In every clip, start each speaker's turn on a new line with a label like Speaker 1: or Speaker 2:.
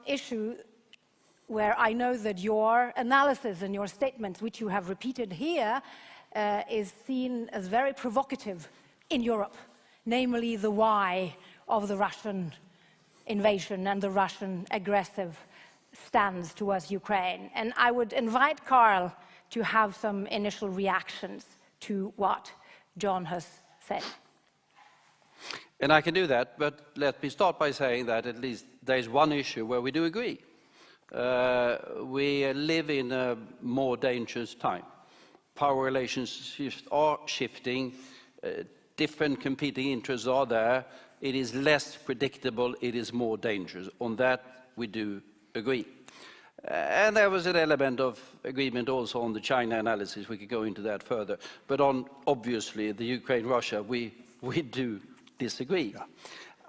Speaker 1: issue where I know that your analysis and your statements, which you have repeated here, is seen as very provocative in Europe, namely the why of the Russian invasion and the Russian aggressive stance towards Ukraine. And I would invite Carl to have some initial reactions to what John has said.
Speaker 2: And I can do that, but let me start by saying that at least there is one issue where we do agree. We live in a more dangerous time. Power relationships are shifting, different competing interests are there, it is less predictable, it is more dangerous. On that we do agree. And there was an element of agreement also on the China analysis, we could go into that further. But on, obviously, the Ukraine-Russia, we do disagree.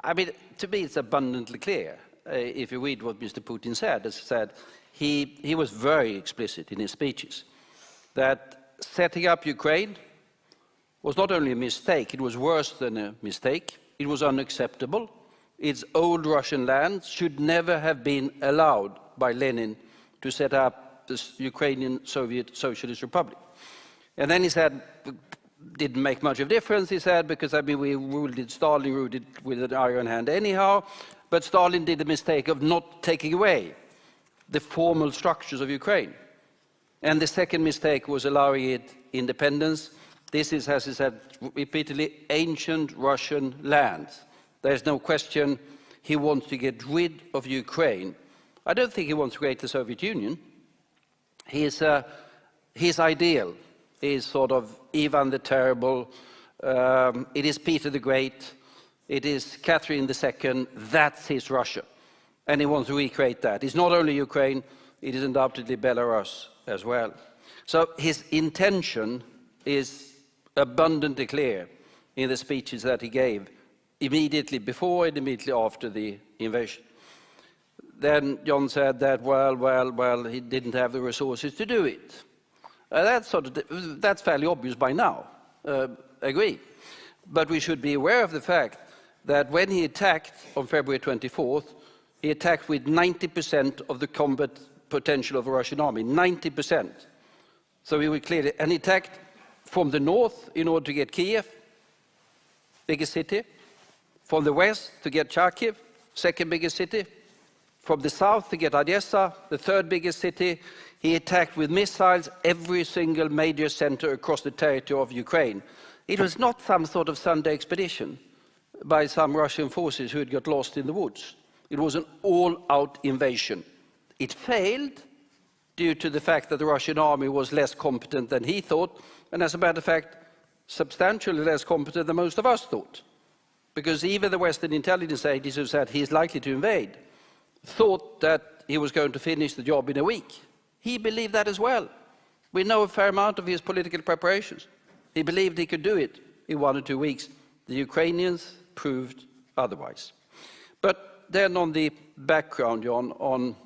Speaker 2: I mean, to me it's abundantly clear. If you read what Mr. Putin said, as I said, he was very explicit in his speeches that setting up Ukraine was not only a mistake, it was worse than a mistake, it was unacceptable. Its old Russian land should never have been allowed by Lenin to set up the Ukrainian Soviet Socialist Republic. And then he said, didn't make much of a difference, he said, because I mean, Stalin ruled it with an iron hand anyhow, but Stalin did the mistake of not taking away the formal structures of Ukraine. And the second mistake was allowing it independence. This is, as he said repeatedly, ancient Russian land. There's no question he wants to get rid of Ukraine. I don't think he wants to create the Soviet Union. His ideal is sort of Ivan the Terrible, it is Peter the Great, it is Catherine II, that's his Russia. And he wants to recreate that. It's not only Ukraine, it is undoubtedly Belarus as well. So his intention is abundantly clear in the speeches that he gave immediately before and immediately after the invasion. Then John said that, well, he didn't have the resources to do it. That's fairly obvious by now, agree. But we should be aware of the fact that when he attacked on February 24th, he attacked with 90% of the combat potential of the Russian army, 90%. So he was clearly, and he attacked from the north in order to get Kiev, biggest city, from the west to get Kharkiv, second biggest city, from the south to get Odessa, the third biggest city. He attacked with missiles every single major center across the territory of Ukraine. It was not some sort of Sunday expedition by some Russian forces who had got lost in the woods. It was an all-out invasion. It failed due to the fact that the Russian army was less competent than he thought, and as a matter of fact, substantially less competent than most of us thought. Because even the Western intelligence agencies who said he's likely to invade thought that he was going to finish the job in a week. He believed that as well. We know a fair amount of his political preparations. He believed he could do it in 1 or 2 weeks. The Ukrainians proved otherwise. But then on the background, John,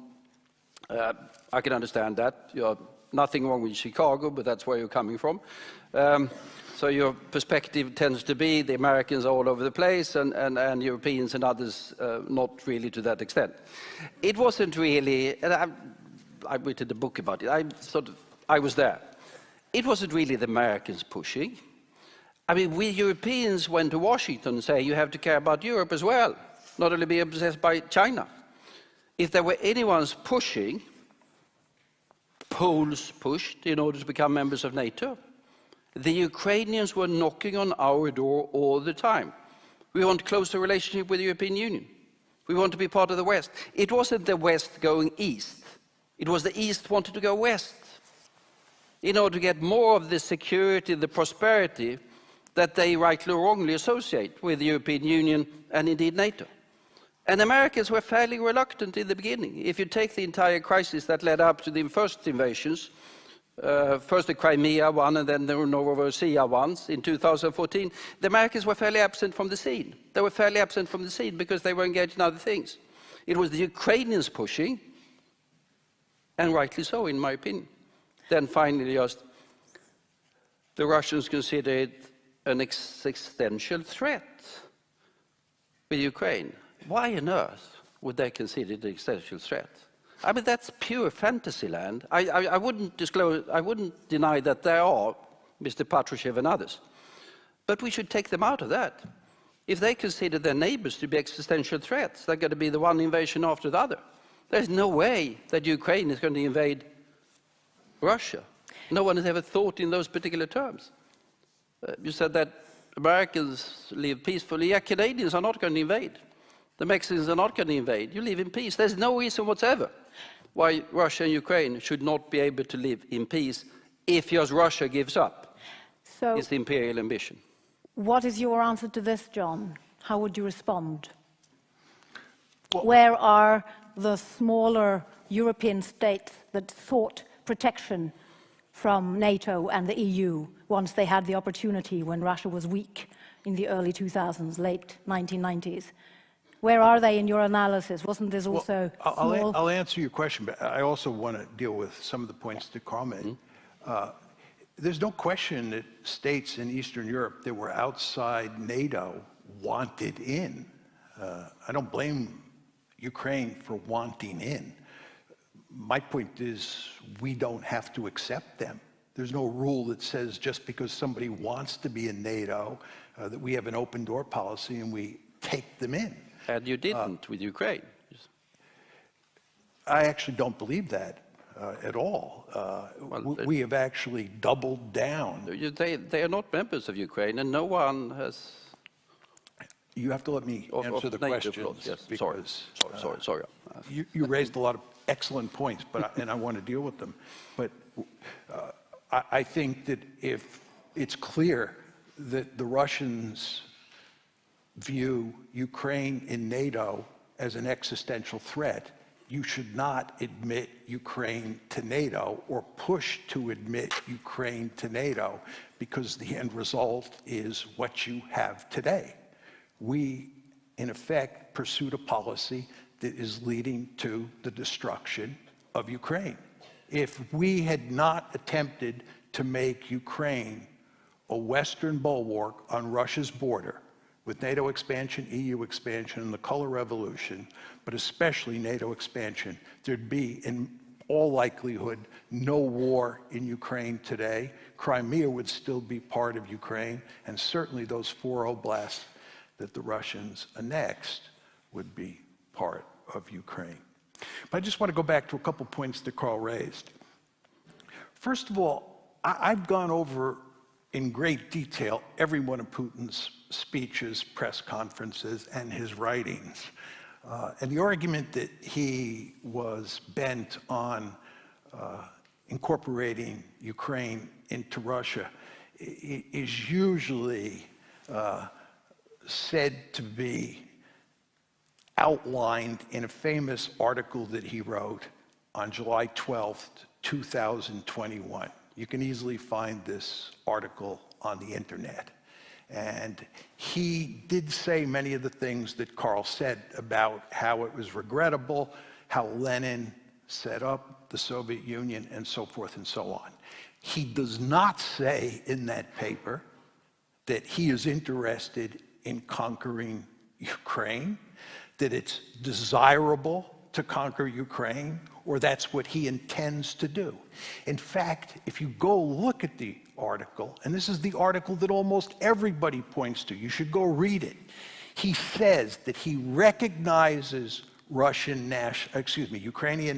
Speaker 2: I can understand that. You're nothing wrong with Chicago, but that's where you're coming from. So your perspective tends to be the Americans are all over the place and Europeans and others not really to that extent. It wasn't really, and I've written a book about it, I was there. It wasn't really the Americans pushing. I mean, we Europeans went to Washington and say you have to care about Europe as well, not only be obsessed by China. If there were anyone's pushing, Poles pushed in order to become members of NATO. The Ukrainians were knocking on our door all the time. We want a closer relationship with the European Union. We want to be part of the West. It wasn't the West going east. It was the East wanted to go west in order to get more of the security, the prosperity that they rightly or wrongly associate with the European Union and indeed NATO. And Americans were fairly reluctant in the beginning. If you take the entire crisis that led up to the first invasions, first the Crimea one and then the Novorossiya ones in 2014, the Americans were fairly absent from the scene. They were fairly absent from the scene because they were engaged in other things. It was the Ukrainians pushing, and rightly so, in my opinion. Then finally, just the Russians considered an existential threat with Ukraine. Why on earth would they consider the existential threat? I mean, that's pure fantasy land. I wouldn't disclose, I wouldn't deny that there are Mr. Patrushev and others. But we should take them out of that. If they consider their neighbors to be existential threats, they're going to be the one invasion after the other. There's no way that Ukraine is going to invade Russia. No one has ever thought in those particular terms. You said that Americans live peacefully. Yeah, Canadians are not going to invade. The Mexicans are not going to invade. You live in peace. There's no reason whatsoever why Russia and Ukraine should not be able to live in peace if just Russia gives up its imperial ambition.
Speaker 1: What is your answer to this, John? How would you respond? Well, where are the smaller European states that sought protection from NATO and the EU once they had the opportunity when Russia was weak in the early 2000s, late 1990s? Where are they in your analysis? Wasn't this also small?
Speaker 3: I'll answer your question, but I also want to deal with some of the points that Carl made. There's no question that states in Eastern Europe that were outside NATO wanted in. I don't blame Ukraine for wanting in. My point is we don't have to accept them. There's no rule that says just because somebody wants to be in NATO that we have an open door policy and we take them in.
Speaker 2: And you didn't with Ukraine.
Speaker 3: I actually don't believe that at all. We have actually doubled down.
Speaker 2: They are not members of Ukraine, and no one has...
Speaker 3: You have to let me answer the questions.
Speaker 2: Yes.
Speaker 3: Because,
Speaker 2: sorry.
Speaker 3: You raised a lot of excellent points, and I want to deal with them. But I think that if it's clear that the Russians view Ukraine in NATO as an existential threat, you should not admit Ukraine to NATO or push to admit Ukraine to NATO, because the end result is what you have today. We, in effect, pursued a policy that is leading to the destruction of Ukraine. If we had not attempted to make Ukraine a Western bulwark on Russia's border, with NATO expansion, EU expansion, and the color revolution, but especially NATO expansion, there'd be, in all likelihood, no war in Ukraine today. Crimea would still be part of Ukraine, and certainly those 4 oblasts that the Russians annexed would be part of Ukraine. But I just want to go back to a couple points that Carl raised. First of all, I've gone over in great detail every one of Putin's speeches, press conferences, and his writings. And the argument that he was bent on incorporating Ukraine into Russia is usually said to be outlined in a famous article that he wrote on July 12th, 2021. You can easily find this article on the internet. And he did say many of the things that Carl said about how it was regrettable, how Lenin set up the Soviet Union, and so forth and so on. He does not say in that paper that he is interested in conquering Ukraine, that it's desirable to conquer Ukraine, or that's what he intends to do. In fact, if you go look at the article, and this is the article that almost everybody points to, you should go read it. He says that he recognizes Ukrainian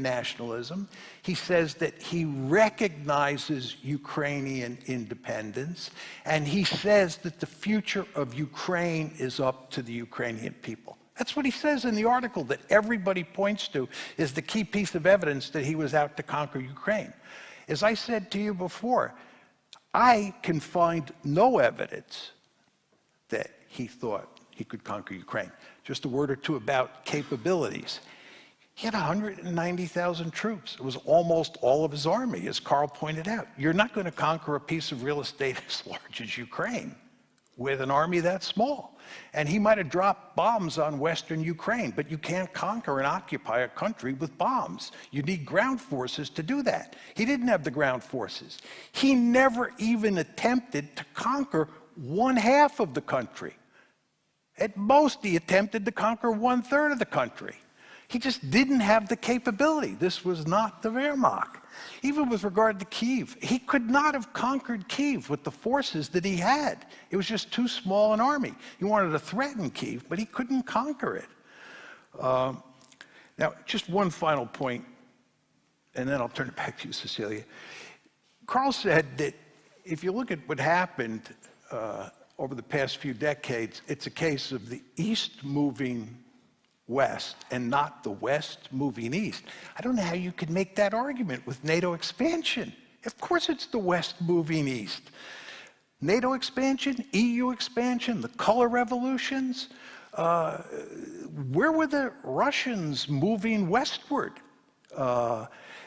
Speaker 3: nationalism. He says that he recognizes Ukrainian independence, and he says that the future of Ukraine is up to the Ukrainian people. That's what he says in the article that everybody points to is the key piece of evidence that he was out to conquer Ukraine. As I said to you before, I can find no evidence that he thought he could conquer Ukraine. Just a word or two about capabilities. He had 190,000 troops. It was almost all of his army, as Carl pointed out. You're not going to conquer a piece of real estate as large as Ukraine with an army that small. And he might have dropped bombs on Western Ukraine, but you can't conquer and occupy a country with bombs. You need ground forces to do that. He didn't have the ground forces. He never even attempted to conquer 1/2 of the country. At most, he attempted to conquer 1/3 of the country. He just didn't have the capability. This was not the Wehrmacht. Even with regard to Kyiv, he could not have conquered Kyiv with the forces that he had. It was just too small an army. He wanted to threaten Kyiv, but he couldn't conquer it. Now, just one final point, and then I'll turn it back to you, Cecilia. Carl said that if you look at what happened over the past few decades, it's a case of the East moving West and not the West moving East. I don't know how you could make that argument with NATO expansion. Of course it's the West moving East. NATO expansion, EU expansion, the color revolutions. Where were the Russians moving westward?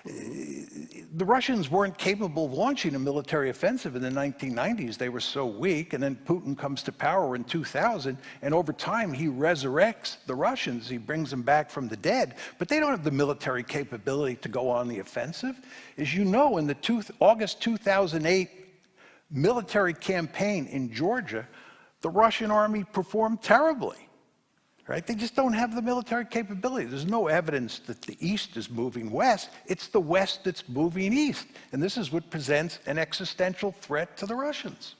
Speaker 3: The Russians weren't capable of launching a military offensive in the 1990s. They were so weak, and then Putin comes to power in 2000, and over time he resurrects the Russians. He brings them back from the dead, but they don't have the military capability to go on the offensive. As you know, in the August 2008 military campaign in Georgia, the Russian army performed terribly. Right? They just don't have the military capability. There's no evidence that the East is moving west. It's the West that's moving east. And this is what presents an existential threat to the Russians.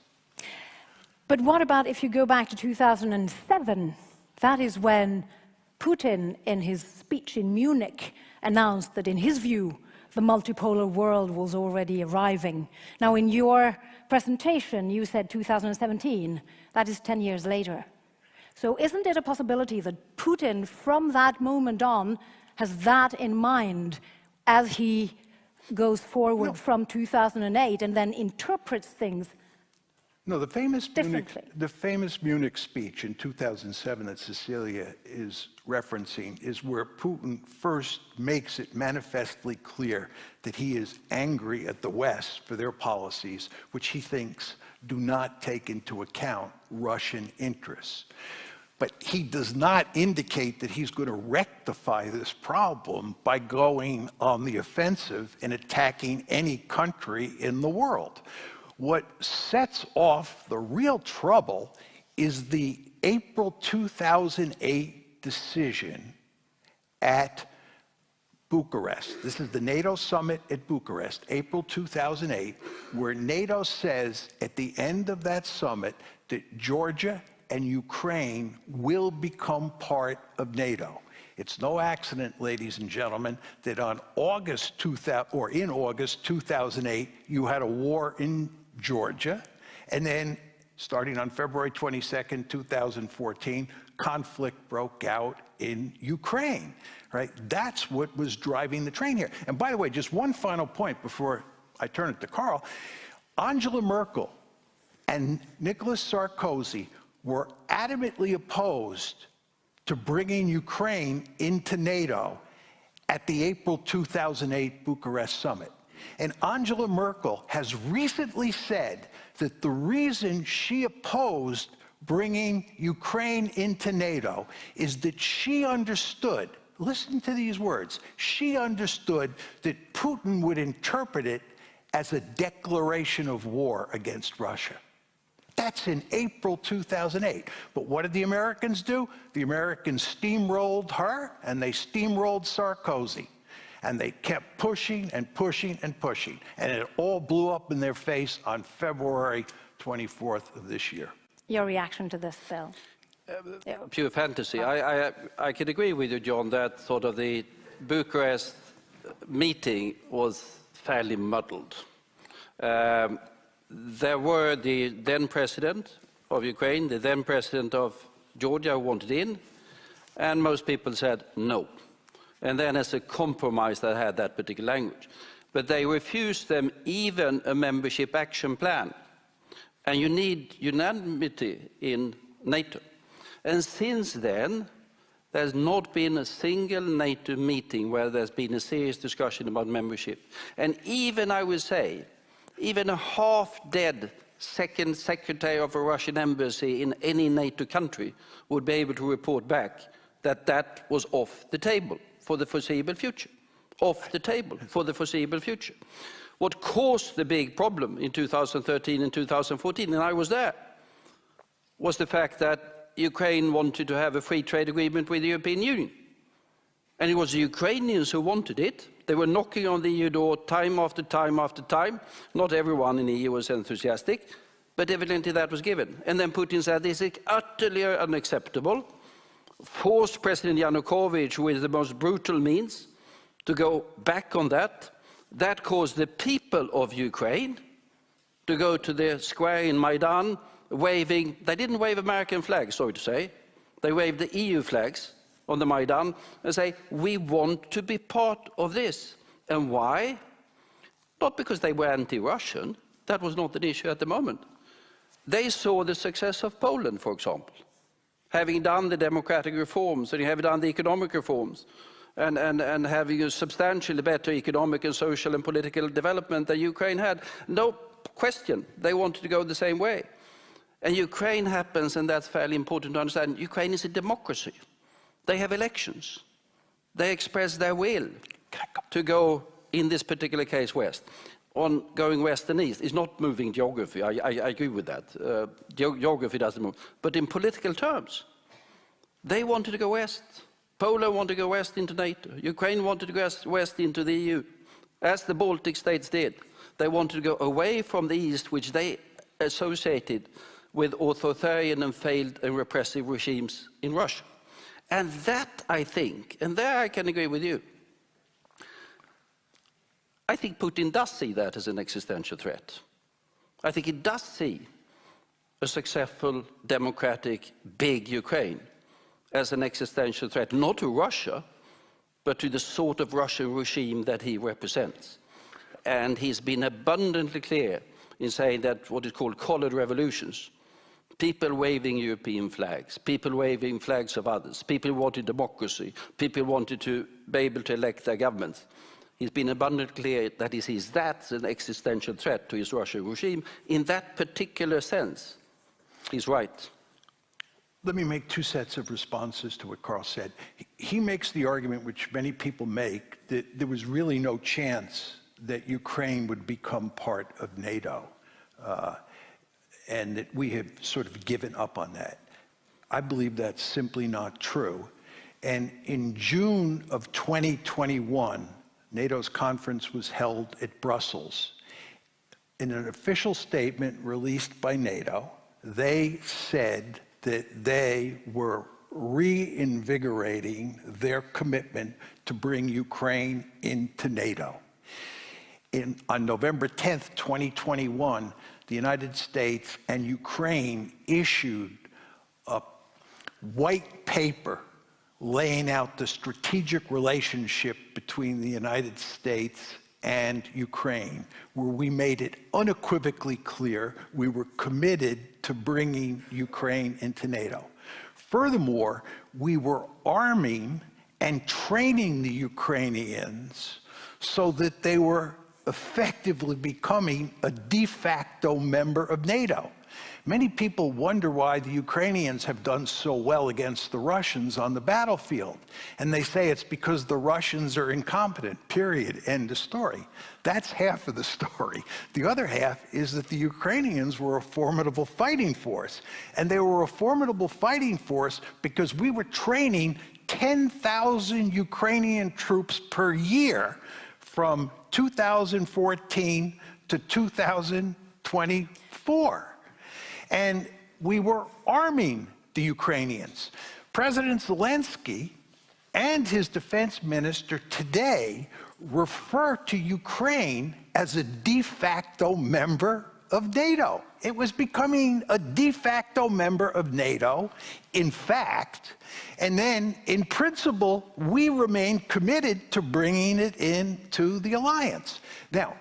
Speaker 1: But what about if you go back to 2007? That is when Putin, in his speech in Munich, announced that in his view, the multipolar world was already arriving. Now, in your presentation, you said 2017. That is 10 years later. So isn't it a possibility that Putin, from that moment on, has that in mind as he goes forward from 2008 and then interprets things
Speaker 3: No,
Speaker 1: differently?
Speaker 3: the famous Munich speech in 2007 that Cecilia is referencing is where Putin first makes it manifestly clear that he is angry at the West for their policies, which he thinks do not take into account Russian interests. But he does not indicate that he's going to rectify this problem by going on the offensive and attacking any country in the world. What sets off the real trouble is the April 2008 decision at Bucharest. This is the NATO summit at Bucharest, April 2008, where NATO says at the end of that summit that Georgia and Ukraine will become part of NATO. It's no accident, ladies and gentlemen, that in August 2008, you had a war in Georgia, and then starting on February 22nd, 2014, conflict broke out in Ukraine, right? That's what was driving the train here. And by the way, just one final point before I turn it to Carl. Angela Merkel and Nicolas Sarkozy were adamantly opposed to bringing Ukraine into NATO at the April 2008 Bucharest summit. And Angela Merkel has recently said that the reason she opposed bringing Ukraine into NATO is that she understood, listen to these words, she understood that Putin would interpret it as a declaration of war against Russia. That's in April 2008. But what did the Americans do? The Americans steamrolled her, and they steamrolled Sarkozy. And they kept pushing and pushing and pushing. And it all blew up in their face on February 24th of this year.
Speaker 1: Your reaction to this, Bill?
Speaker 2: Pure fantasy. I can agree with you, John, that sort of the Bucharest meeting was fairly muddled. There were the then president of Ukraine, the then president of Georgia who wanted in, and most people said no. And then as a compromise they had that particular language. But they refused them even a membership action plan. And you need unanimity in NATO. And since then, there's not been a single NATO meeting where there's been a serious discussion about membership. And even, I would say, even a half-dead second secretary of a Russian embassy in any NATO country would be able to report back that that was off the table for the foreseeable future. Off the table for the foreseeable future. What caused the big problem in 2013 and 2014, and I was there, was the fact that Ukraine wanted to have a free trade agreement with the European Union. And it was the Ukrainians who wanted it. They were knocking on the EU door time after time after time. Not everyone in the EU was enthusiastic, but evidently that was given. And then Putin said, this is utterly unacceptable. Forced President Yanukovych with the most brutal means to go back on that. That caused the people of Ukraine to go to the square in Maidan waving, they didn't wave American flags, sorry to say. They waved the EU flags on the Maidan and say, we want to be part of this. And why? Not because they were anti-Russian. That was not an issue at the moment. They saw the success of Poland, for example, having done the democratic reforms and having done the economic reforms and having a substantially better economic and social and political development than Ukraine had. No question, they wanted to go the same way. And Ukraine happens, and that's fairly important to understand, Ukraine is a democracy. They have elections. They express their will to go, in this particular case, west. On going west and east is not moving geography. I agree with that. Geography doesn't move. But in political terms, they wanted to go west. Poland wanted to go west into NATO. Ukraine wanted to go west into the EU, as the Baltic states did. They wanted to go away from the east, which they associated with authoritarian and failed and repressive regimes in Russia. And that, I think, and there I can agree with you, I think Putin does see that as an existential threat. I think he does see a successful, democratic, big Ukraine as an existential threat, not to Russia, but to the sort of Russian regime that he represents. And he's been abundantly clear in saying that what is called colored revolutions, people waving European flags, people waving flags of others, people who wanted democracy, people who wanted to be able to elect their governments. He's been abundantly clear that he sees that as an existential threat to his Russian regime. In that particular sense, he's right.
Speaker 3: Let me make two sets of responses to what Carl said. He makes the argument, which many people make, that there was really no chance that Ukraine would become part of NATO. And that we have sort of given up on that. I believe that's simply not true. And in June of 2021, NATO's conference was held at Brussels. In an official statement released by NATO, they said that they were reinvigorating their commitment to bring Ukraine into NATO. On November 10th, 2021, the United States and Ukraine issued a white paper laying out the strategic relationship between the United States and Ukraine, where we made it unequivocally clear we were committed to bringing Ukraine into NATO. Furthermore, we were arming and training the Ukrainians so that they were effectively becoming a de facto member of NATO. Many people wonder why the Ukrainians have done so well against the Russians on the battlefield. And they say it's because the Russians are incompetent, period, end of story. That's half of the story. The other half is that the Ukrainians were a formidable fighting force. And they were a formidable fighting force because we were training 10,000 Ukrainian troops per year from 2014 to 2024. And we were arming the Ukrainians. President Zelensky and his defense minister today refer to Ukraine as a de facto member of NATO. It was becoming a de facto member of NATO, in fact, and then in principle, we remain committed to bringing it into the alliance. Now,